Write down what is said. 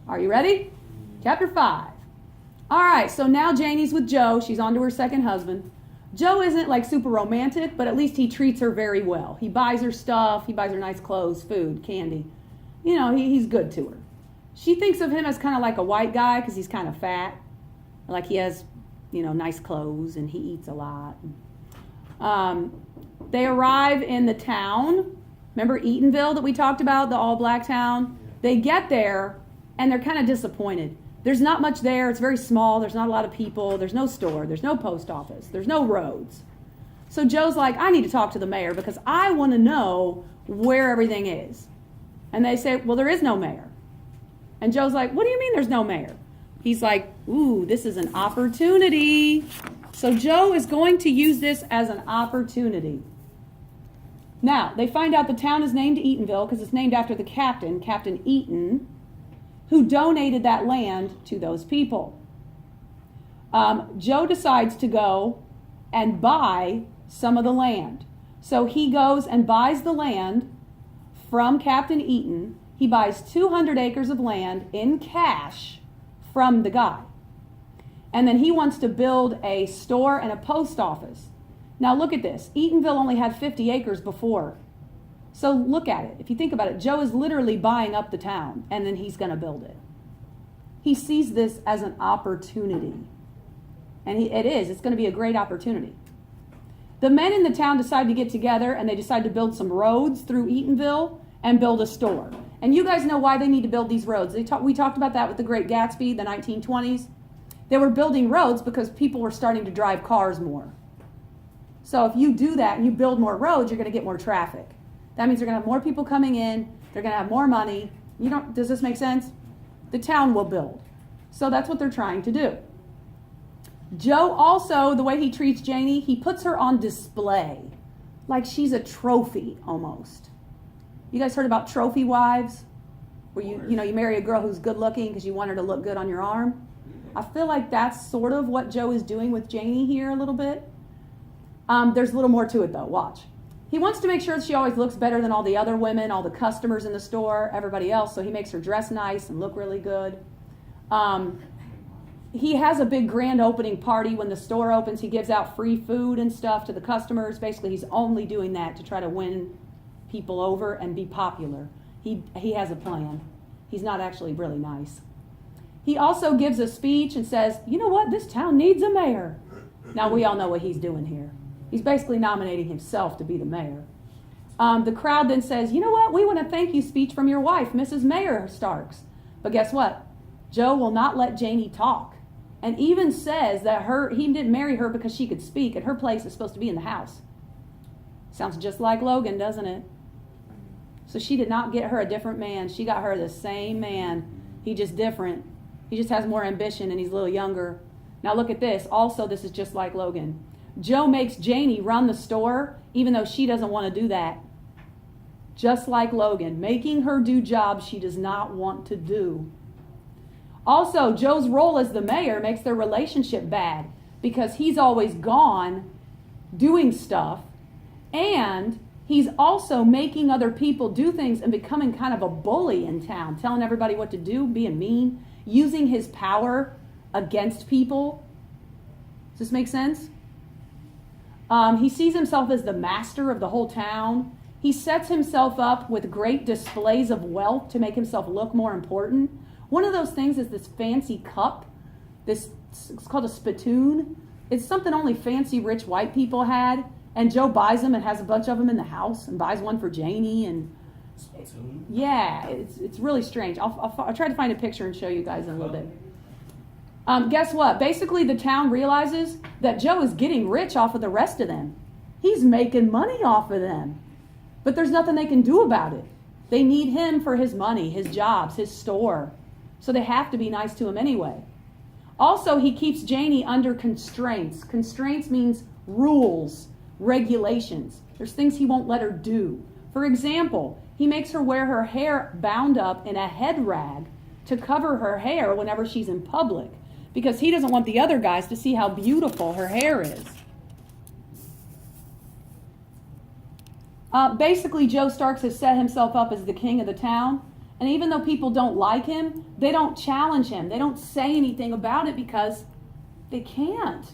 Are you ready? Chapter 5. All right, so now Janie's with Joe. She's on to her second husband. Joe isn't like super romantic, but at least he treats her very well. He buys her stuff. He buys her nice clothes, food, candy. You know, he's good to her. She thinks of him as kind of like a white guy because he's kind of fat. Like he has, nice clothes and he eats a lot. They arrive in the town. Remember Eatonville that we talked about, the all-black town? They get there and they're kind of disappointed. There's not much there. It's very small. There's not a lot of people. There's no store. There's no post office. There's no roads. So Joe's like, I need to talk to the mayor because I want to know where everything is. And they say, well, there is no mayor. And Joe's like, what do you mean there's no mayor? He's like, ooh, this is an opportunity. So Joe is going to use this as an opportunity. Now, they find out the town is named Eatonville because it's named after the captain, Captain Eaton, who donated that land to those people. Joe decides to go and buy some of the land. So he goes and buys the land from Captain Eaton. He buys 200 acres of land in cash from the guy. And then he wants to build a store and a post office. Now look at this. Eatonville only had 50 acres before. So look at it. If you think about it, Joe is literally buying up the town and then he's going to build it. He sees this as an opportunity. And it's going to be a great opportunity. The men in the town decide to get together and they decide to build some roads through Eatonville and build a store. And you guys know why they need to build these roads. We talked about that with the Great Gatsby, the 1920s. They were building roads because people were starting to drive cars more. So if you do that and you build more roads, you're going to get more traffic. That means you're going to have more people coming in. They're going to have more money. Does this make sense? The town will build. So that's what they're trying to do. Joe also, the way he treats Janie, he puts her on display. Like she's a trophy almost. You guys heard about trophy wives? Where you marry a girl who's good looking because you want her to look good on your arm? I feel like that's sort of what Joe is doing with Janie here a little bit. There's a little more to it though. Watch. He wants to make sure that she always looks better than all the other women, all the customers in the store, everybody else. So he makes her dress nice and look really good. He has a big grand opening party when the store opens. He gives out free food and stuff to the customers. Basically, he's only doing that to try to win people over and be popular. He has a plan. He's not actually really nice. He also gives a speech and says, you know what? This town needs a mayor. Now, we all know what he's doing here. He's basically nominating himself to be the mayor. The crowd then says, you know what? We want a thank you speech from your wife, Mrs. Mayor Starks. But guess what? Joe will not let Janie talk. And even says that he didn't marry her because she could speak, and her place is supposed to be in the house. Sounds just like Logan, doesn't it? So she did not get her a different man. She got her the same man. He just different. He just has more ambition and he's a little younger. Now look at this. Also, this is just like Logan. Joe makes Janie run the store even though she doesn't want to do that. Just like Logan, making her do jobs she does not want to do. Also, Joe's role as the mayor makes their relationship bad because he's always gone doing stuff, and he's also making other people do things and becoming kind of a bully in town, telling everybody what to do, being mean, using his power against people. Does this make sense? He sees himself as the master of the whole town. He sets himself up with great displays of wealth to make himself look more important. One of those things is this fancy cup. It's called a spittoon. It's something only fancy rich white people had. And Joe buys them and has a bunch of them in the house and buys one for Janie. And yeah, it's really strange. I'll try to find a picture and show you guys in a little bit. Guess what? Basically, the town realizes that Joe is getting rich off of the rest of them. He's making money off of them. But there's nothing they can do about it. They need him for his money, his jobs, his store. So they have to be nice to him anyway. Also, he keeps Janie under constraints. Constraints means rules, regulations. There's things he won't let her do. For example, he makes her wear her hair bound up in a head rag to cover her hair whenever she's in public, because he doesn't want the other guys to see how beautiful her hair is. Basically, Joe Starks has set himself up as the king of the town, And even though people don't like him, they don't challenge him. They don't say anything about it because they can't.